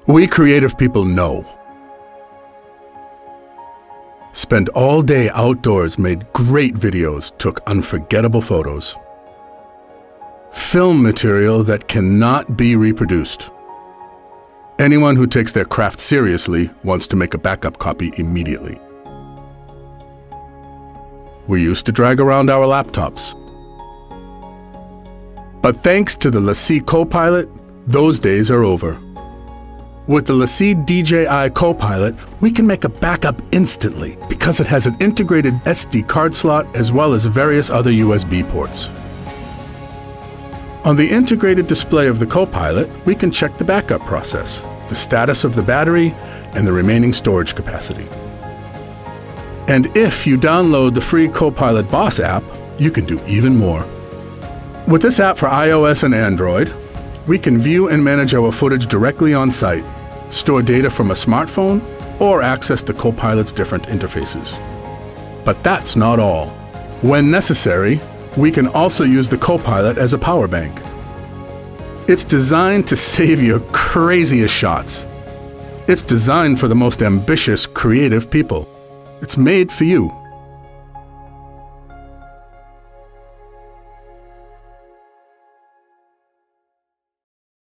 We creative people know. Spent all day outdoors, made great videos, took unforgettable photos. Film material that cannot be reproduced. Anyone who takes their craft seriously wants to make a backup copy immediately. We used to drag around our laptops. But thanks to the LaCie Copilot, those days are over. With the LaCie DJI Copilot, we can make a backup instantly because it has an integrated SD card slot as well as various other USB ports. On the integrated display of the Copilot, we can check the backup process, the status of the battery, and the remaining storage capacity. And if you download the free Copilot Boss app, you can do even more. With this app for iOS and Android, we can view and manage our footage directly on site, store data from a smartphone, or access the Copilot's different interfaces. But that's not all. When necessary, we can also use the Copilot as a power bank. It's designed to save your craziest shots. It's designed for the most ambitious, creative people. It's made for you.